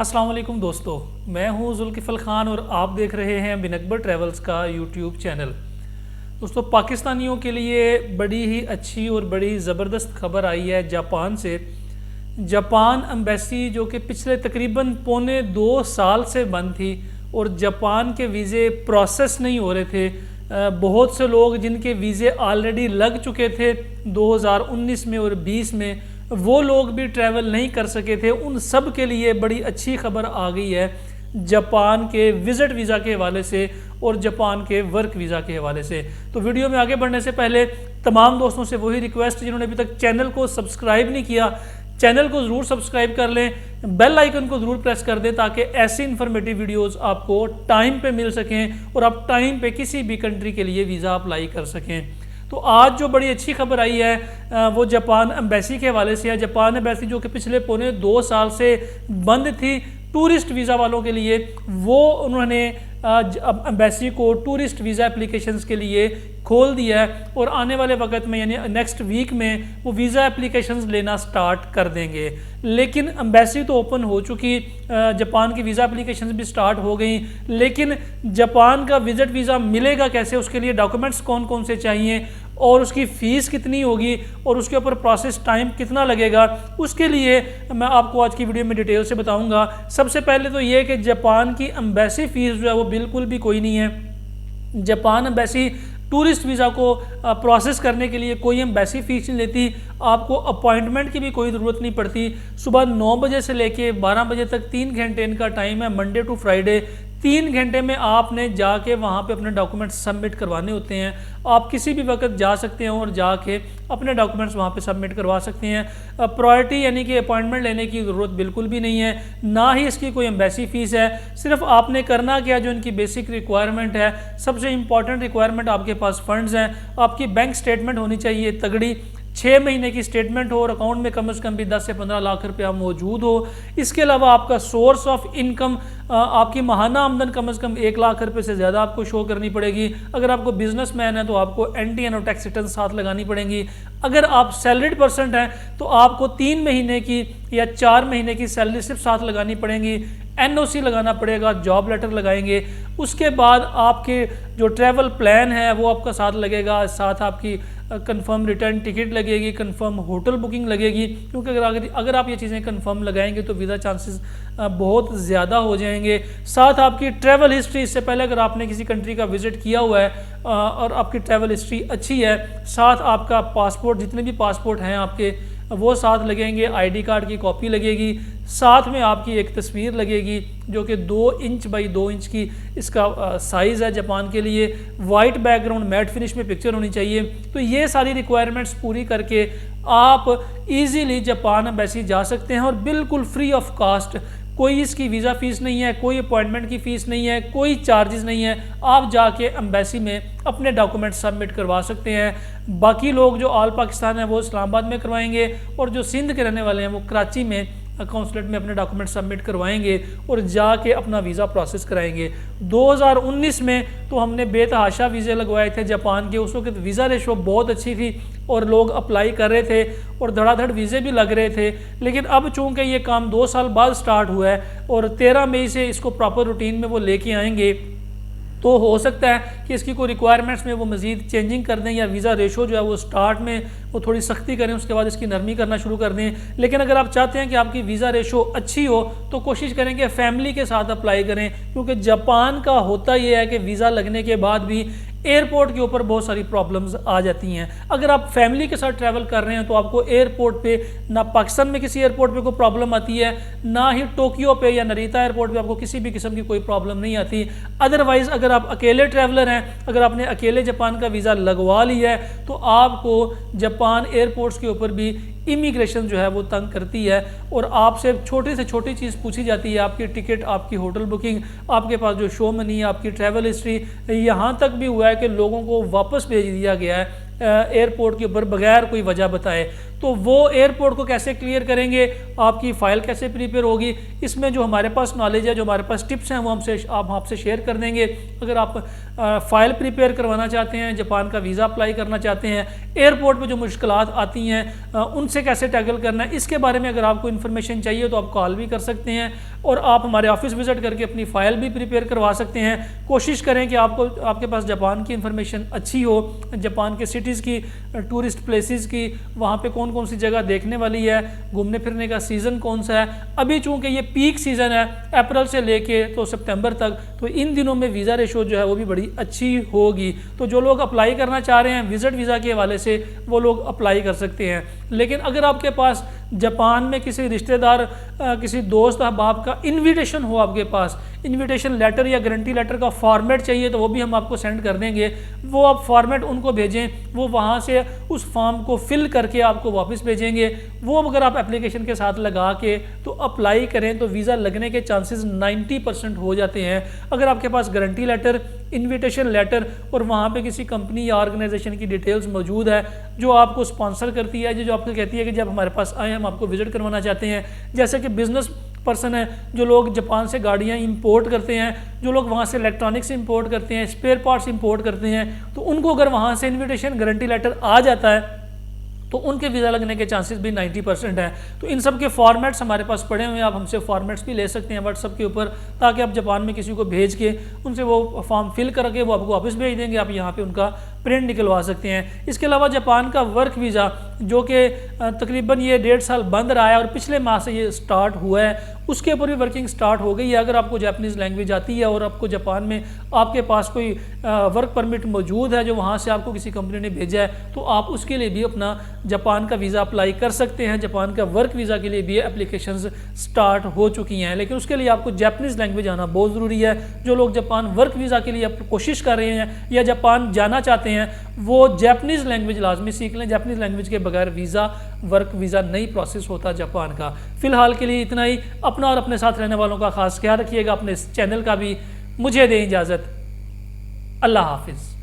अस्सलाम वालेकुम दोस्तों, मैं हूं जुल्किफ़ल ख़ान और आप देख रहे हैं बिन अकबर ट्रैवल्स का यूट्यूब चैनल। दोस्तों, पाकिस्तानियों के लिए बड़ी ही अच्छी और बड़ी ज़बरदस्त खबर आई है जापान से। जापान एम्बेसी जो कि पिछले तकरीबन पौने 2 साल से बंद थी और जापान के वीज़े प्रोसेस नहीं हो रहे थे। बहुत से लोग जिनके वीज़े ऑलरेडी लग चुके थे 2019 में और 20 में, वो लोग भी ट्रैवल नहीं कर सके थे। उन सब के लिए बड़ी अच्छी खबर आ गई है जापान के विज़िट वीज़ा के हवाले से और जापान के वर्क वीज़ा के हवाले से। तो वीडियो में आगे बढ़ने से पहले तमाम दोस्तों से वही रिक्वेस्ट, जिन्होंने अभी तक चैनल को सब्सक्राइब नहीं किया, चैनल को ज़रूर सब्सक्राइब कर लें, बेल आइकन को ज़रूर प्रेस कर दें ताकि ऐसी इन्फॉर्मेटिव वीडियोस आपको टाइम पे मिल सकें और आप टाइम पे किसी भी कंट्री के लिए वीज़ा अप्लाई कर सकें। तो आज जो बड़ी अच्छी खबर आई है वो जापान एम्बेसी के हवाले से है। जापान एम्बेसी जो कि पिछले पौने 2 साल से बंद थी टूरिस्ट वीज़ा वालों के लिए, वो उन्होंने एम्बेसी को टूरिस्ट वीज़ा एप्लीकेशंस के लिए खोल दिया है और आने वाले वक्त में यानी नेक्स्ट वीक में वो वीज़ा एप्लीकेशंस लेना स्टार्ट कर देंगे। लेकिन एम्बेसी तो ओपन हो चुकी, जापान की वीज़ा एप्लीकेशंस भी स्टार्ट हो गई, लेकिन जापान का विजिट वीज़ा मिलेगा कैसे, उसके लिए डॉक्यूमेंट्स कौन कौन से चाहिए और उसकी फ़ीस कितनी होगी और उसके ऊपर प्रोसेस टाइम कितना लगेगा, उसके लिए मैं आपको आज की वीडियो में डिटेल से बताऊंगा। सबसे पहले तो ये कि जापान की एम्बेसी फ़ीस जो है वो बिल्कुल भी कोई नहीं है। जापान एम्बेसी टूरिस्ट वीज़ा को प्रोसेस करने के लिए कोई एम्बेसी फ़ीस नहीं लेती। आपको अपॉइंटमेंट की भी कोई ज़रूरत नहीं पड़ती। सुबह 9 बजे से लेके 12 बजे तक 3 घंटे इनका टाइम है, मंडे टू फ्राइडे। 3 घंटे में आपने जाके वहाँ पे अपने डॉक्यूमेंट्स सबमिट करवाने होते हैं। आप किसी भी वक्त जा सकते हैं और जाके अपने डॉक्यूमेंट्स वहाँ पे सबमिट करवा सकते हैं। प्रायोरिटी यानी कि अपॉइंटमेंट लेने की ज़रूरत बिल्कुल भी नहीं है, ना ही इसकी कोई एम्बेसी फ़ीस है। सिर्फ आपने करना क्या, जो इनकी बेसिक रिक्वायरमेंट है, सबसे इंपॉर्टेंट रिक्वायरमेंट आपके पास फ़ंड्स हैं। आपकी बैंक स्टेटमेंट होनी चाहिए तगड़ी, 6 महीने की स्टेटमेंट हो और अकाउंट में कम से कम भी 10 से 15 लाख रुपया मौजूद हो। इसके अलावा आपका सोर्स ऑफ इनकम, आपकी माहाना आमदन कम से कम 1 लाख रुपए से ज़्यादा आपको शो करनी पड़ेगी। अगर आपको बिजनेसमैन है तो आपको NTN और टैक्स रिटर्न साथ लगानी पड़ेंगी। अगर आप सैलरीड पर्सन हैं तो आपको 3 महीने की या 4 महीने की सैलरी सिर्फ साथ लगानी पड़ेंगी। NOC लगाना पड़ेगा, जॉब लेटर लगाएंगे। उसके बाद आपके जो ट्रैवल प्लान है वो आपका साथ लगेगा, साथ आपकी कंफर्म रिटर्न टिकट लगेगी, कंफर्म होटल बुकिंग लगेगी, क्योंकि अगर आप ये चीज़ें कंफर्म लगाएंगे तो वीज़ा चांसेस बहुत ज़्यादा हो जाएंगे। साथ आपकी ट्रैवल हिस्ट्री, इससे पहले अगर आपने किसी कंट्री का विज़िट किया हुआ है और आपकी ट्रैवल हिस्ट्री अच्छी है, साथ आपका पासपोर्ट, जितने भी पासपोर्ट हैं आपके वो साथ लगेंगे, ID कार्ड की कॉपी लगेगी, साथ में आपकी एक तस्वीर लगेगी जो कि 2 इंच बाई 2 इंच की इसका साइज़ है जापान के लिए। वाइट बैकग्राउंड मैट फिनिश में पिक्चर होनी चाहिए। तो ये सारी रिक्वायरमेंट्स पूरी करके आप इजीली जापान एम्बेसी जा सकते हैं और बिल्कुल फ्री ऑफ कास्ट। कोई इसकी वीज़ा फ़ीस नहीं है, कोई अपॉइंटमेंट की फ़ीस नहीं है, कोई चार्जेस नहीं है। आप जाके एम्बेसी में अपने डॉक्यूमेंट सबमिट करवा सकते हैं। बाकी लोग जो ऑल पाकिस्तान है वो इस्लामाबाद में करवाएंगे और जो सिंध के रहने वाले हैं वो कराची में काउंसलेट में अपने डॉक्यूमेंट सबमिट करवाएंगे और जाके अपना वीज़ा प्रोसेस कराएंगे। 2019 में तो हमने बेतहाशा वीज़े लगवाए थे जापान के। उस वक्त वीज़ा रेशो बहुत अच्छी थी और लोग अप्लाई कर रहे थे और धड़ाधड़ वीज़े भी लग रहे थे। लेकिन अब चूँकि ये काम 2 साल बाद स्टार्ट हुआ है और 13 मई से इसको प्रॉपर रूटीन में वो लेके आएंगे, तो हो सकता है कि इसकी कोई रिक्वायरमेंट्स में वो मज़ीद चेंजिंग कर दें या वीज़ा रेशो जो है वो स्टार्ट में वो थोड़ी सख्ती करें, उसके बाद इसकी नरमी करना शुरू कर दें। लेकिन अगर आप चाहते हैं कि आपकी वीज़ा रेशो अच्छी हो तो कोशिश करें कि फैमिली के साथ अप्लाई करें, क्योंकि जापान का होता ये है कि वीज़ा लगने के बाद भी एयरपोर्ट के ऊपर बहुत सारी प्रॉब्लम्स आ जाती हैं। अगर आप फैमिली के साथ ट्रैवल कर रहे हैं तो आपको एयरपोर्ट पे, ना पाकिस्तान में किसी एयरपोर्ट पे कोई प्रॉब्लम आती है, ना ही टोक्यो पे या नरीता एयरपोर्ट पे आपको किसी भी किस्म की कोई प्रॉब्लम नहीं आती। अदरवाइज़ अगर आप अकेले ट्रैवलर हैं, अगर आपने अकेले जापान का वीज़ा लगवा लिया है तो आपको जापान एयरपोर्ट्स के ऊपर भी इमिग्रेशन जो है वो तंग करती है और आपसे छोटी से छोटी चीज़ पूछी जाती है, आपकी टिकट, आपकी होटल बुकिंग, आपके पास जो शो मनी है, आपकी ट्रैवल हिस्ट्री। यहाँ तक भी हुआ है कि लोगों को वापस भेज दिया गया है एयरपोर्ट के ऊपर बगैर कोई वजह बताए। तो वो एयरपोर्ट को कैसे क्लियर करेंगे, आपकी फ़ाइल कैसे प्रिपेयर होगी, इसमें जो हमारे पास नॉलेज है, जो हमारे पास टिप्स हैं, वो हम आपसे शेयर कर देंगे। अगर आप फ़ाइल प्रिपेयर करवाना चाहते हैं, जापान का वीज़ा अप्लाई करना चाहते हैं, एयरपोर्ट पे जो मुश्किलात आती हैं उनसे कैसे टैकल करना है, इसके बारे में अगर आपको इन्फॉर्मेशन चाहिए तो आप कॉल भी कर सकते हैं और आप हमारे ऑफिस विज़िट करके अपनी फ़ाइल भी प्रिपेयर करवा सकते हैं। कोशिश करें कि आपके पास जापान की इन्फॉर्मेशन अच्छी हो, जापान के सिटीज़ की, टूरिस्ट प्लेसेस की, वहाँ पे कौन कौन सी जगह देखने वाली है, घूमने फिरने का सीज़न कौन सा है। अभी चूँकि ये पीक सीज़न है अप्रैल से लेके तो सितंबर तक, तो इन दिनों में वीज़ा रेशो जो है वो भी बड़ी अच्छी होगी। तो जो लोग अप्लाई करना चाह रहे हैं विज़िट वीज़ा के हवाले से, वो लोग अप्लाई कर सकते हैं। लेकिन अगर आपके पास जापान में किसी रिश्तेदार, किसी दोस्त अहबाब का इनविटेशन हो, आपके पास इनविटेशन लेटर या गारंटी लेटर का फॉर्मेट चाहिए, तो वो भी हम आपको सेंड कर देंगे। वो आप फॉर्मेट उनको भेजें, वो वहाँ से उस फॉर्म को फिल करके आपको वापस भेजेंगे। वो अगर आप एप्लीकेशन के साथ लगा के तो अप्लाई करें तो वीज़ा लगने के चांसेस 90% हो जाते हैं। अगर आपके पास गारंटी लेटर, इनविटेशन लेटर और वहाँ पे किसी कंपनी या ऑर्गेनाइजेशन की डिटेल्स मौजूद है जो आपको स्पॉन्सर करती है, जो आपको कहती है कि जब हमारे पास आए हम आपको विजिट करवाना चाहते हैं, जैसे कि बिजनेस पर्सन है, जो लोग जापान से गाड़ियाँ इंपोर्ट करते हैं, जो लोग वहाँ से इलेक्ट्रॉनिक्स इंपोर्ट करते हैं, स्पेयर पार्ट्स इंपोर्ट करते हैं, तो उनको अगर वहाँ से इनविटेशन गारंटी लेटर आ जाता है तो उनके वीज़ा लगने के चांसेस भी 90% हैं। तो इन सब के फॉर्मेट्स हमारे पास पड़े हुए हैं, आप हमसे फॉर्मेट्स भी ले सकते हैं व्हाट्सअप के ऊपर, ताकि आप जापान में किसी को भेज के उनसे वो फॉर्म फिल करके वो आपको वापस भेज देंगे, आप यहाँ पे उनका प्रिंट निकलवा सकते हैं। इसके अलावा जापान का वर्क वीज़ा जो कि तकरीबन ये 1.5 साल बंद रहा है और पिछले माह से ये स्टार्ट हुआ है, उसके ऊपर भी वर्किंग स्टार्ट हो गई है। अगर आपको जापानीज़ लैंग्वेज आती है और आपको जापान में आपके पास कोई वर्क परमिट मौजूद है जो वहाँ से आपको किसी कंपनी ने भेजा है, तो आप उसके लिए भी अपना जापान का वीज़ा अप्लाई कर सकते हैं। जापान का वर्क वीज़ा के लिए भी एप्लीकेशंस स्टार्ट हो चुकी हैं, लेकिन उसके लिए आपको जापानीज़ लैंग्वेज आना बहुत ज़रूरी है। जो लोग जापान वर्क वीज़ा के लिए आप कोशिश कर रहे हैं या जापान जाना चाहते हैं, वो जापानीज़ लैंग्वेज लाजमी सीख लें। जापानीज़ लैंग्वेज के बगैर वीज़ा, वर्क वीज़ा नहीं प्रोसेस होता जापान का। फ़िलहाल के लिए इतना ही। अपना और अपने साथ रहने वालों का खास ख्याल रखिएगा, अपने इस चैनल का भी। मुझे दें इजाज़त, अल्लाह हाफिज़।